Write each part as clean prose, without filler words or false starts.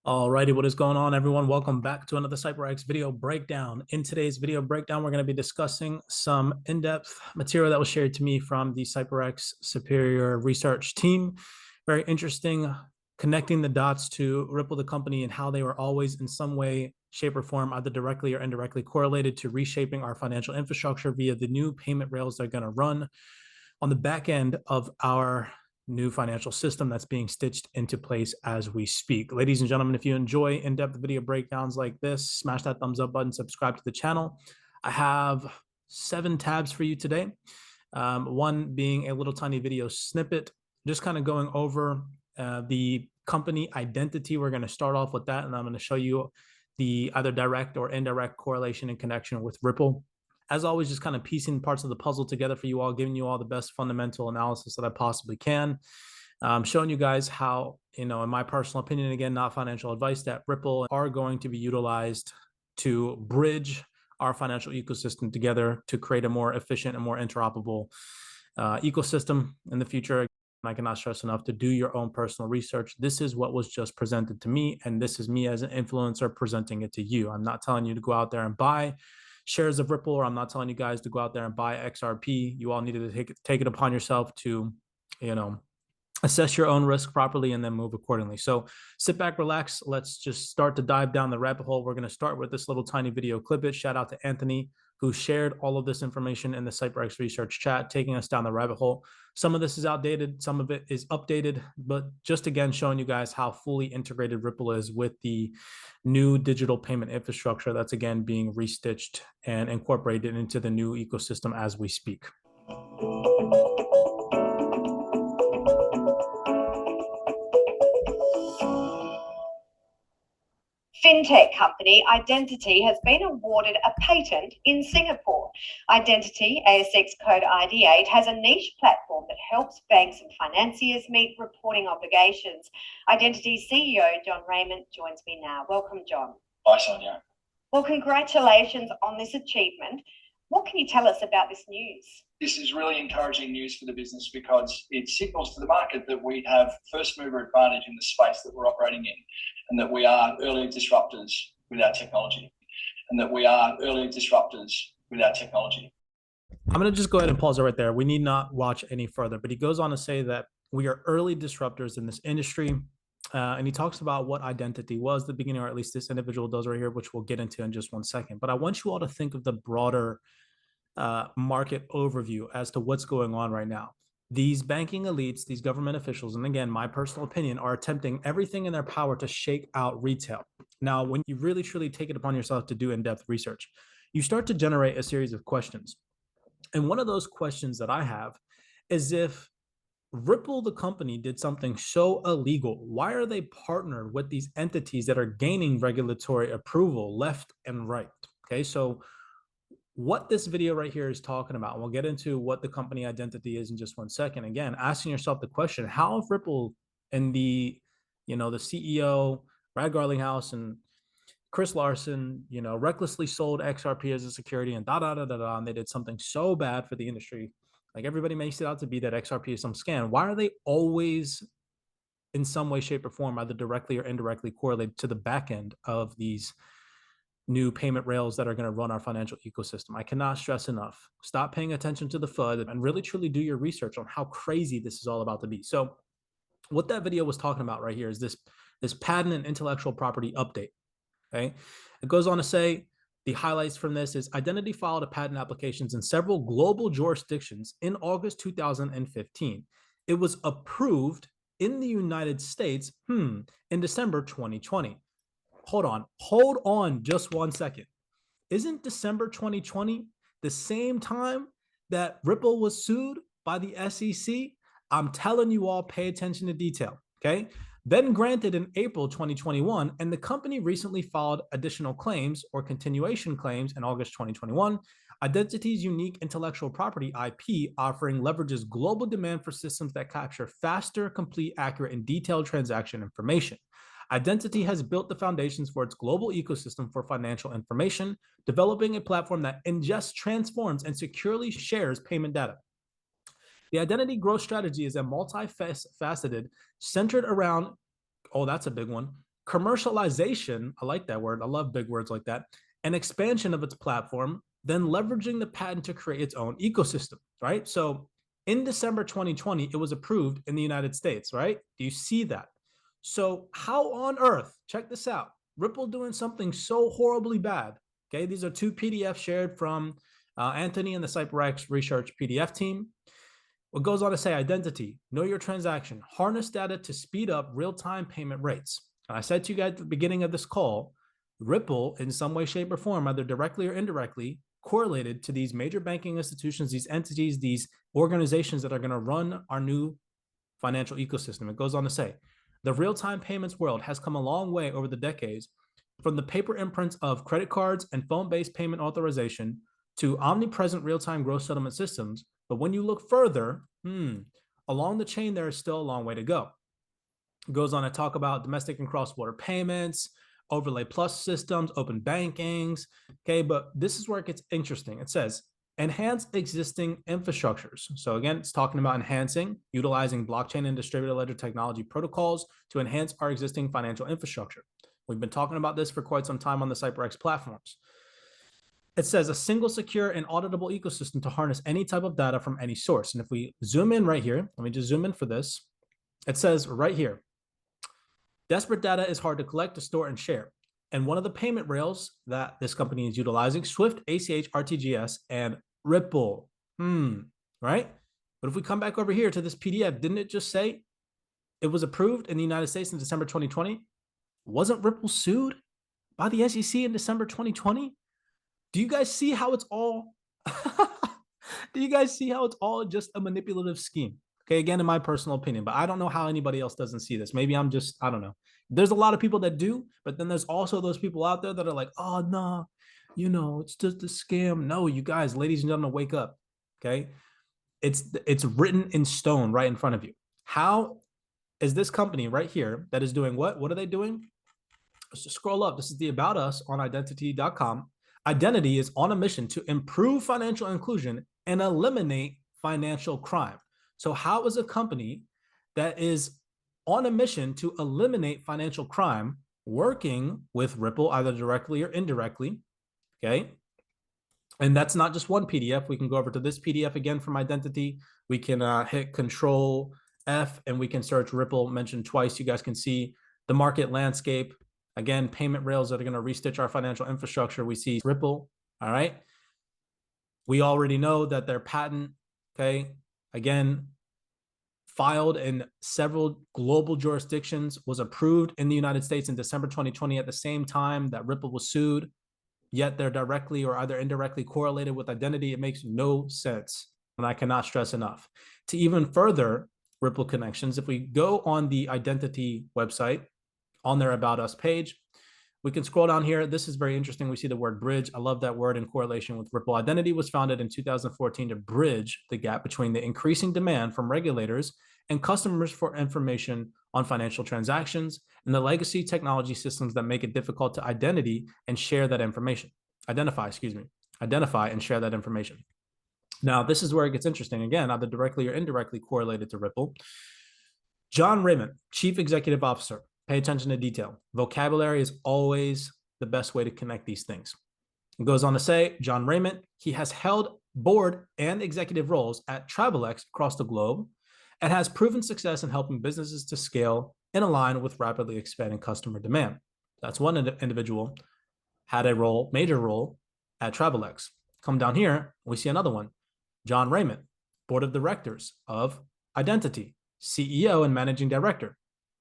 Alrighty, what is going on, everyone? Welcome back to another CYPRX video breakdown. In today's video breakdown, we're going to be discussing some in-depth material that was shared to me from the CYPRX Superior Research team. Very interesting, connecting the dots to Ripple, the company, and how they were always in some way, shape, or form, either directly or indirectly correlated to reshaping our financial infrastructure via the new payment rails they're going to run on the back end of our new financial system that's being stitched into place as we speak. Ladies and gentlemen, if you enjoy in-depth video breakdowns like this, smash that thumbs up button, subscribe to the channel. I have 7 tabs for you today. One being a little tiny video snippet, just kind of going over the company identity. We're going to start off with that, and I'm going to show you the either direct or indirect correlation and connection with Ripple. As always, just kind of piecing parts of the puzzle together for you all, giving you all the best fundamental analysis that I possibly can. Showing you guys how, in my personal opinion, again, not financial advice, that Ripple are going to be utilized to bridge our financial ecosystem together to create a more efficient and more interoperable ecosystem in the future. I cannot stress enough to do your own personal research. This is what was just presented to me, and this is me as an influencer presenting it to you. I'm not telling you to go out there and buy shares of Ripple, or I'm not telling you guys to go out there and buy XRP. You all needed to take it upon yourself to, assess your own risk properly and then move accordingly. So sit back, relax. Let's just start to dive down the rabbit hole. We're going to start with this little tiny video clip. Shout out to Anthony, who shared all of this information in the CYPRX research chat, taking us down the rabbit hole. Some of this is outdated, some of it is updated, but just again, showing you guys how fully integrated Ripple is with the new digital payment infrastructure that's again being restitched and incorporated into the new ecosystem as we speak. Fintech company Identity has been awarded a patent in Singapore. Identity, ASX code ID8, has a niche platform that helps banks and financiers meet reporting obligations. Identity CEO John Raymond joins me now. Welcome, John. Hi, Sonia. Well, congratulations on this achievement. What can you tell us about this news? This is really encouraging news for the business because it signals to the market that we have first mover advantage in the space that we're operating in, and that we are early disruptors with our technology, I'm going to just go ahead and pause it right there. We need not watch any further, but he goes on to say that we are early disruptors in this industry. And he talks about what identity was at the beginning, or at least this individual does right here, which we'll get into in just one second. But I want you all to think of the broader market overview as to what's going on right now. These banking elites, these government officials, and again, my personal opinion, are attempting everything in their power to shake out retail. Now, when you really truly take it upon yourself to do in-depth research, you start to generate a series of questions. And one of those questions that I have is, if Ripple, the company, did something so illegal, why are they partnered with these entities that are gaining regulatory approval left and right? Okay, so what this video right here is talking about, and we'll get into what the company identity is in just one second. Again, asking yourself the question, how have Ripple and the CEO, Brad Garlinghouse and Chris Larson, recklessly sold XRP as a security and and they did something so bad for the industry. Like, everybody makes it out to be that XRP is some scam. Why are they always in some way, shape, or form, either directly or indirectly correlated to the back end of these new payment rails that are going to run our financial ecosystem? I cannot stress enough. Stop paying attention to the FUD and really truly do your research on how crazy this is all about to be. So what that video was talking about right here is this patent and intellectual property update. Okay. It goes on to say, the highlights from this is Identity filed a patent applications in several global jurisdictions in August 2015. It was approved in the United States in December 2020. Hold on just one second. Isn't December 2020 the same time that Ripple was sued by the SEC? I'm telling you all, pay attention to detail, okay? Then granted in April 2021, and the company recently filed additional claims or continuation claims in August 2021. Identity's unique intellectual property, IP, offering leverages global demand for systems that capture faster, complete, accurate, and detailed transaction information. Identity has built the foundations for its global ecosystem for financial information, developing a platform that ingests, transforms, and securely shares payment data. The identity growth strategy is a multifaceted, centered around, oh, that's a big one, commercialization, I like that word, I love big words like that, and expansion of its platform, then leveraging the patent to create its own ecosystem, right? So in December 2020, it was approved in the United States, right? Do you see that? So how on earth, check this out, Ripple doing something so horribly bad, okay? These are two PDFs shared from Anthony and the CYPRX research PDF team. What goes on to say identity, know your transaction, harness data to speed up real-time payment rates. And I said to you guys at the beginning of this call, Ripple in some way, shape, or form, either directly or indirectly, correlated to these major banking institutions, these entities, these organizations that are going to run our new financial ecosystem. It goes on to say, the real-time payments world has come a long way over the decades from the paper imprints of credit cards and phone-based payment authorization to omnipresent real-time gross settlement systems. But when you look further, along the chain, there is still a long way to go. It goes on to talk about domestic and cross-border payments, overlay plus systems, open bankings. Okay, but this is where it gets interesting. It says, enhance existing infrastructures. So again, it's talking about enhancing, utilizing blockchain and distributed ledger technology protocols to enhance our existing financial infrastructure. We've been talking about this for quite some time on the CYPRX platforms. It says a single, secure, and auditable ecosystem to harness any type of data from any source. And if we zoom in right here, let me just zoom in for this. It says right here, desperate data is hard to collect, to store, and share. And one of the payment rails that this company is utilizing, Swift, ACH, RTGS, and Ripple. Right? But if we come back over here to this PDF, didn't it just say it was approved in the United States in December 2020? Wasn't Ripple sued by the SEC in December 2020? Do you guys see how it's all do you guys see how it's all just a manipulative scheme? Okay, again, in my personal opinion, but I don't know how anybody else doesn't see this. Maybe I'm just, I don't know. There's a lot of people that do, but then there's also those people out there that are like, oh, no, it's just a scam. No, you guys, ladies and gentlemen, wake up. Okay. It's written in stone right in front of you. How is this company right here that is doing what? What are they doing? Let's just scroll up. This is the About Us on identity.com. Identity is on a mission to improve financial inclusion and eliminate financial crime. So how is a company that is on a mission to eliminate financial crime working with Ripple, either directly or indirectly? Okay. And that's not just one PDF. We can go over to this PDF again from identity. We can hit Control F and we can search Ripple mentioned twice. You guys can see the market landscape. Again, payment rails that are going to restitch our financial infrastructure. We see Ripple. All right. We already know that their patent, okay, again, filed in several global jurisdictions, was approved in the United States in December 2020 at the same time that Ripple was sued, yet they're directly or either indirectly correlated with identity. It makes no sense. And I cannot stress enough. To even further Ripple connections, if we go on the identity website, on their About Us page, we can scroll down here. This is very interesting. We see the word bridge. I love that word in correlation with Ripple. Identity was founded in 2014 to bridge the gap between the increasing demand from regulators and customers for information on financial transactions and the legacy technology systems that make it difficult to identify and share that information. Identify and share that information. Now, this is where it gets interesting. Again, either directly or indirectly correlated to Ripple. John Raymond, Chief Executive Officer. Pay attention to detail. Vocabulary is always the best way to connect these things. It goes on to say, John Raymond, he has held board and executive roles at TravelX across the globe and has proven success in helping businesses to scale and align with rapidly expanding customer demand. That's one individual had a role, major role at TravelX. Come down here, we see another one. John Raymond, Board of Directors of Identity, CEO and Managing Director,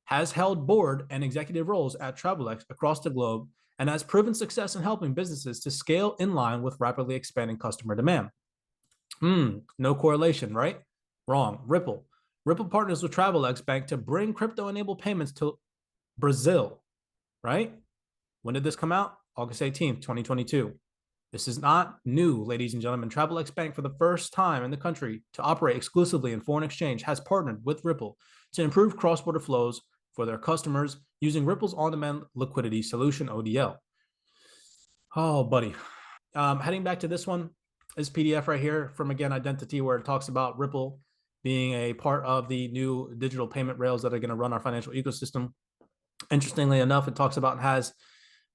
has held board and executive roles at TravelX across the globe and has proven success in helping businesses to scale in line with rapidly expanding customer demand. No correlation, right? Wrong. Ripple. Ripple partners with TravelX Bank to bring crypto-enabled payments to Brazil, right? When did this come out? August 18th, 2022. This is not new, ladies and gentlemen. TravelX Bank, for the first time in the country to operate exclusively in foreign exchange, has partnered with Ripple to improve cross-border flows for their customers using Ripple's on-demand liquidity solution, ODL. Oh, buddy. Heading back to this one, this PDF right here from, again, Identity, where it talks about Ripple being a part of the new digital payment rails that are going to run our financial ecosystem. Interestingly enough, it talks about has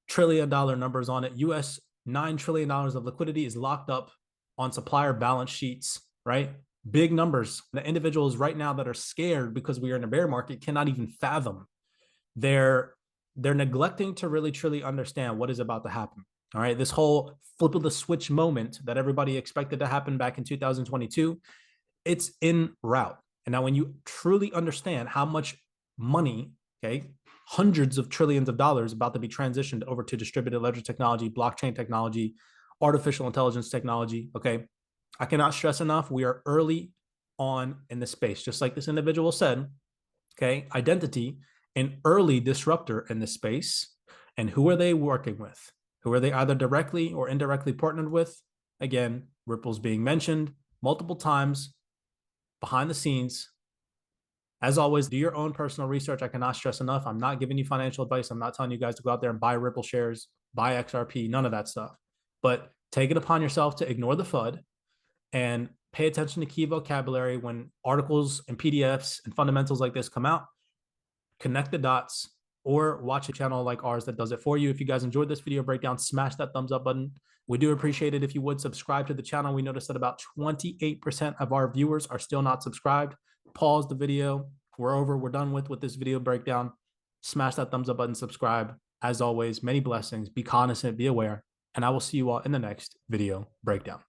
trillion-dollar numbers on it. US $9 trillion of liquidity is locked up on supplier balance sheets, right? Big numbers. The individuals right now that are scared because we are in a bear market cannot even fathom. They're neglecting to really truly understand what is about to happen. All right. This whole flip of the switch moment that everybody expected to happen back in 2022, it's en route. And now when you truly understand how much money, okay, hundreds of trillions of dollars about to be transitioned over to distributed ledger technology, blockchain technology, artificial intelligence technology, okay, I cannot stress enough, we are early on in the space. Just like this individual said, okay, identity, an early disruptor in this space. And who are they working with? Who are they either directly or indirectly partnered with? Again, Ripple's being mentioned multiple times behind the scenes. As always, do your own personal research. I cannot stress enough. I'm not giving you financial advice. I'm not telling you guys to go out there and buy Ripple shares, buy XRP, none of that stuff. But take it upon yourself to ignore the FUD and pay attention to key vocabulary when articles and PDFs and fundamentals like this come out. Connect the dots or watch a channel like ours that does it for you. If you guys enjoyed this video breakdown, smash that thumbs up button. We do appreciate it if you would subscribe to the channel. We noticed that about 28% of our viewers are still not subscribed. Pause the video. We're done with this video breakdown. Smash that thumbs up button, subscribe. As always, many blessings. Be cognizant, be aware, and I will see you all in the next video breakdown.